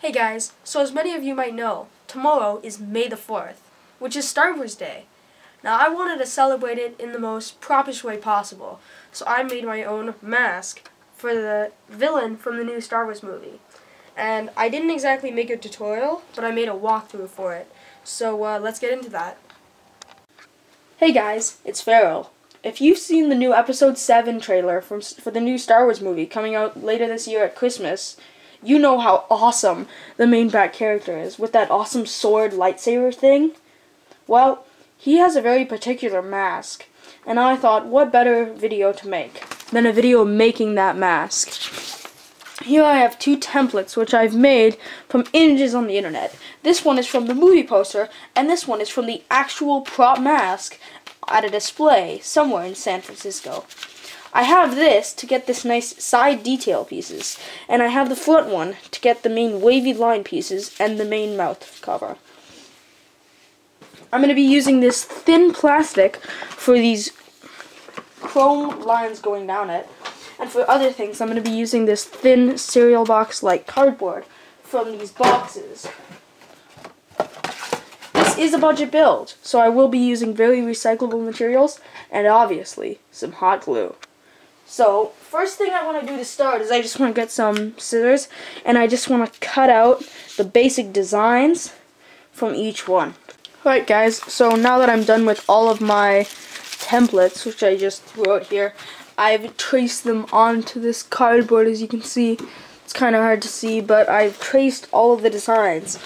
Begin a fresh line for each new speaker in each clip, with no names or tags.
Hey guys, so as many of you might know, tomorrow is May the 4th, which is Star Wars Day. Now I wanted to celebrate it in the most propish way possible, so I made my own mask for the villain from the new Star Wars movie. And I didn't exactly make a tutorial, but I made a walkthrough for it. So let's get into that. Hey guys, it's Farrell. If you've seen the new Episode 7 trailer for the new Star Wars movie coming out later this year at Christmas, you know how awesome the main back character is with that awesome sword lightsaber thing. Well, he has a very particular mask, and I thought what better video to make than a video making that mask. Here I have two templates which I've made from images on the internet. This one is from the movie poster, and this one is from the actual prop mask at a display somewhere in San Francisco. I have this to get this nice side detail pieces, and I have the front one to get the main wavy line pieces and the main mouth cover. I'm going to be using this thin plastic for these chrome lines going down it, and for other things I'm going to be using this thin cereal box like cardboard from these boxes. This is a budget build, so I will be using very recyclable materials and obviously some hot glue. So, first thing I want to do to start is I just want to get some scissors, and I just want to cut out the basic designs from each one. Alright guys, so now that I'm done with all of my templates, which I just wrote here, I've traced them onto this cardboard. As you can see, it's kind of hard to see, but I've traced all of the designs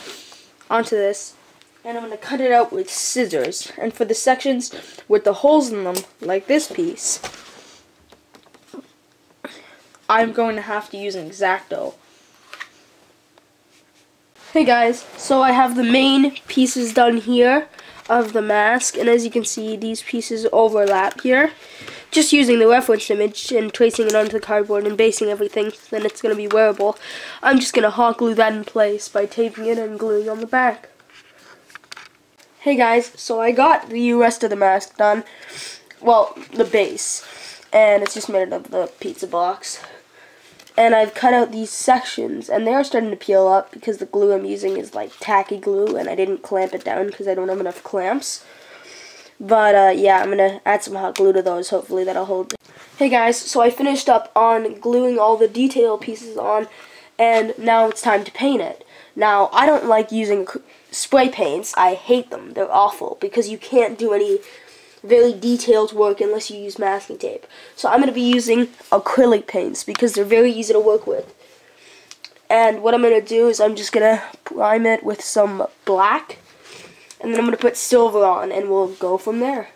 onto this, and I'm going to cut it out with scissors. And for the sections with the holes in them, like this piece, I'm going to have to use an X-Acto. Hey guys, so I have the main pieces done here of the mask, and as you can see, these pieces overlap here. Just using the reference image and tracing it onto the cardboard and basing everything, then it's going to be wearable. I'm just going to hot glue that in place by taping it and gluing on the back. Hey guys, so I got the rest of the mask done, well, the base, and it's just made out of the pizza box. And I've cut out these sections, and they are starting to peel up because the glue I'm using is like tacky glue, and I didn't clamp it down because I don't have enough clamps. But yeah, I'm gonna add some hot glue to those. Hopefully that'll hold. Hey guys, so I finished up on gluing all the detail pieces on, and now it's time to paint it. Now, I don't like using spray paints. I hate them. They're awful because you can't do any very detailed work unless you use masking tape. So I'm going to be using acrylic paints because they're very easy to work with. And what I'm going to do is I'm just going to prime it with some black, and then I'm going to put silver on, and we'll go from there.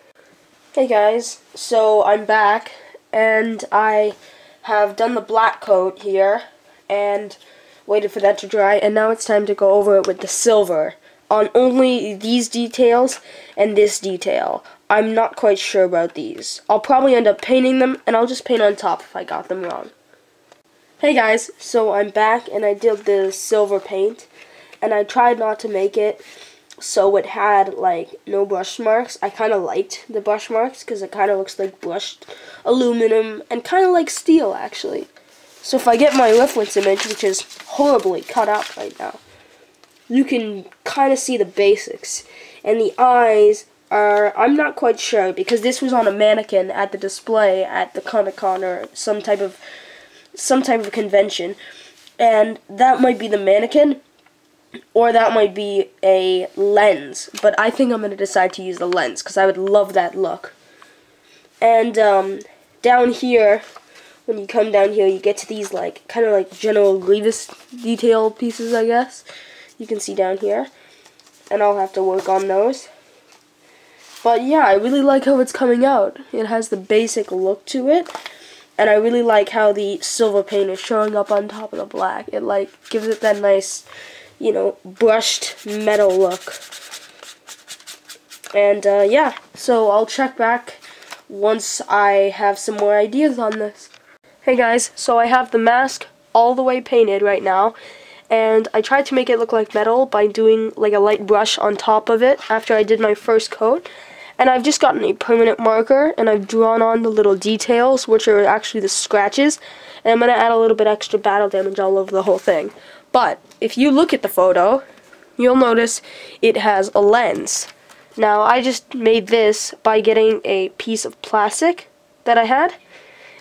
Hey guys, so I'm back, and I have done the black coat here and waited for that to dry, and now it's time to go over it with the silver on only these details and this detail. I'm not quite sure about these. I'll probably end up painting them, and I'll just paint on top if I got them wrong. Hey guys, so I'm back, and I did the silver paint, and I tried not to make it so it had like no brush marks. I kind of liked the brush marks because it kind of looks like brushed aluminum and kind of like steel actually. So if I get my reference image, which is horribly cut out right now, you can kind of see the basics. And the eyes are, I'm not quite sure because this was on a mannequin at the display at the Comic-Con or some type of convention, and that might be the mannequin or that might be a lens, but I think I'm going to decide to use the lens because I would love that look. And down here, when you come down here, you get to these like kind of like General Grievous detail pieces, I guess. You can see down here, and I'll have to work on those. But yeah, I really like how it's coming out. It has the basic look to it, and I really like how the silver paint is showing up on top of the black. It like gives it that nice, you know, brushed metal look. And yeah, so I'll check back once I have some more ideas on this. Hey guys, so I have the mask all the way painted right now, and I tried to make it look like metal by doing like a light brush on top of it after I did my first coat. And I've just gotten a permanent marker, and I've drawn on the little details, which are actually the scratches, and I'm going to add a little bit extra battle damage all over the whole thing. But if you look at the photo, you'll notice it has a lens. Now, I just made this by getting a piece of plastic that I had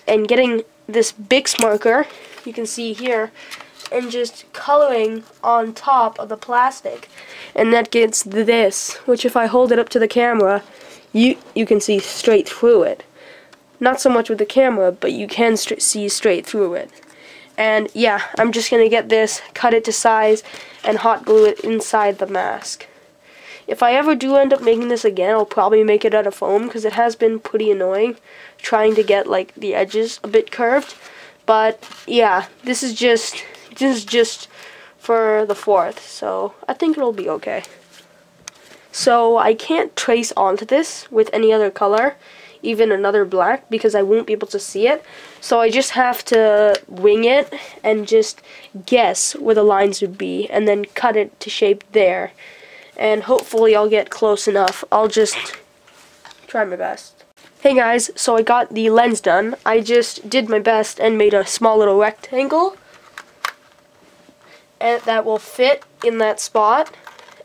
and getting this Bix marker, you can see here, and just coloring on top of the plastic. And that gets this, which if I hold it up to the camera, you can see straight through it. Not so much with the camera, but you can see straight through it. And yeah, I'm just going to get this, cut it to size, and hot glue it inside the mask. If I ever do end up making this again, I'll probably make it out of foam, because it has been pretty annoying trying to get like the edges a bit curved. But yeah, this is just for the 4th, so I think it'll be okay. So I can't trace onto this with any other color, even another black, because I won't be able to see it. So I just have to wing it and just guess where the lines would be, and then cut it to shape there. And hopefully I'll get close enough. I'll just try my best. Hey guys, so I got the lens done. I just did my best and made a small little rectangle, and that will fit in that spot.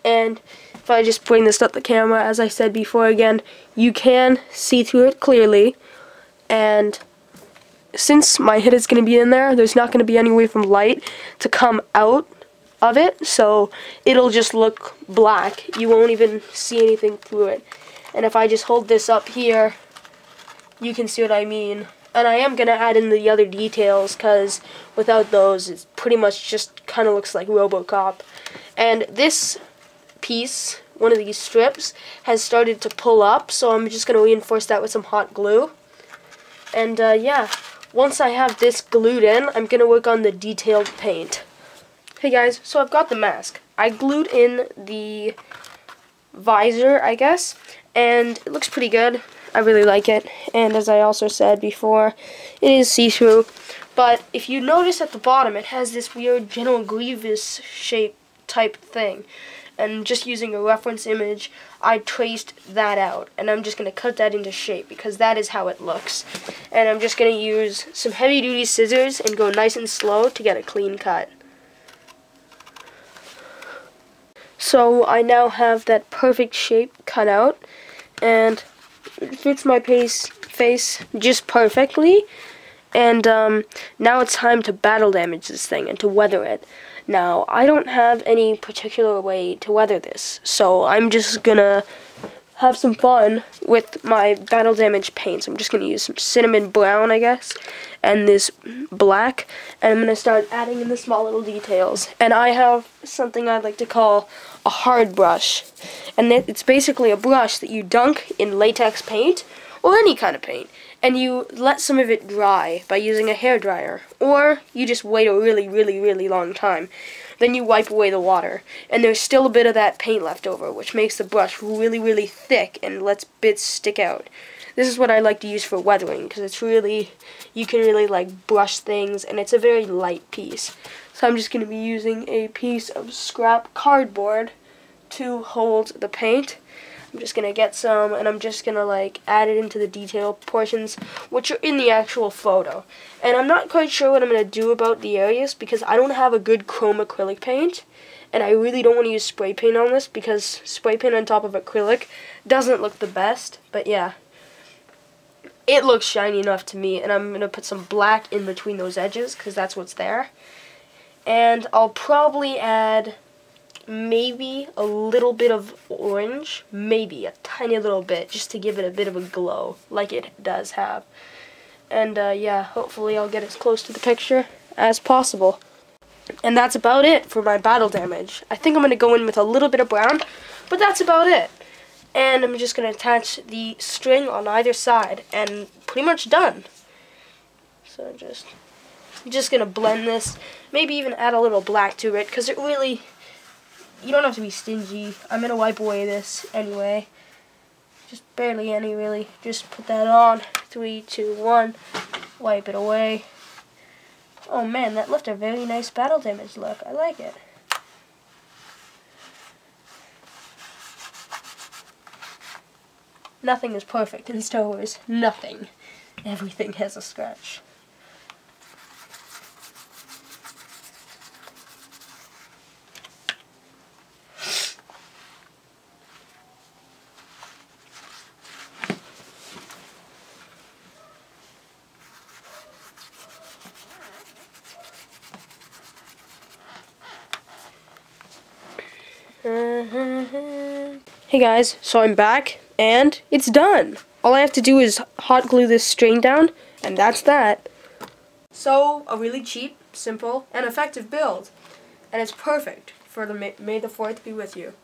And if I just bring this up the camera, as I said before again, you can see through it clearly. And since my head is going to be in there, there's not going to be any way from light to come out of it, so it'll just look black. You won't even see anything through it. And if I just hold this up here, you can see what I mean. And I am going to add in the other details, because without those, it pretty much just kind of looks like RoboCop. And this piece, one of these strips, has started to pull up, so I'm just going to reinforce that with some hot glue. And yeah, once I have this glued in, I'm going to work on the detailed paint. Hey guys, so I've got the mask. I glued in the visor, I guess, and it looks pretty good. I really like it, and as I also said before, it is see-through. But if you notice at the bottom, it has this weird General Grievous shape type thing. And just using a reference image, I traced that out, and I'm just going to cut that into shape, because that is how it looks. And I'm just going to use some heavy-duty scissors and go nice and slow to get a clean cut. So I now have that perfect shape cut out, and it fits my face just perfectly. And now it's time to battle damage this thing and to weather it. Now, I don't have any particular way to weather this, so I'm just gonna have some fun with my battle damage paints. I'm just gonna use some cinnamon brown, I guess, and this black, and I'm gonna start adding in the small little details. And I have something I like to call a hard brush, and it's basically a brush that you dunk in latex paint or any kind of paint, and you let some of it dry by using a hairdryer, or you just wait a really long time. Then you wipe away the water, and there's still a bit of that paint left over, which makes the brush really thick and lets bits stick out. This is what I like to use for weathering, because it's really, you can really like brush things, and it's a very light piece. So I'm just going to be using a piece of scrap cardboard to hold the paint. I'm just going to get some, and I'm just going to like add it into the detail portions, which are in the actual photo. And I'm not quite sure what I'm going to do about the areas, because I don't have a good chrome acrylic paint, and I really don't want to use spray paint on this, because spray paint on top of acrylic doesn't look the best. But yeah, it looks shiny enough to me, and I'm going to put some black in between those edges, because that's what's there. And I'll probably add maybe a little bit of orange, maybe a tiny little bit, just to give it a bit of a glow, like it does have. And yeah, hopefully I'll get as close to the picture as possible. And that's about it for my battle damage. I think I'm going to go in with a little bit of brown, but that's about it. And I'm just going to attach the string on either side, and pretty much done. So I'm just going to blend this, maybe even add a little black to it, because it really, you don't have to be stingy. I'm going to wipe away this anyway. Just barely any, really. Just put that on. 3, 2, 1. Wipe it away. Oh man, that left a very nice battle damage look. I like it. Nothing is perfect in Star Wars. Nothing. Everything has a scratch. Hey guys, so I'm back, and it's done! All I have to do is hot glue this string down, and that's that. So, a really cheap, simple, and effective build. And it's perfect for the May the 4th be with you.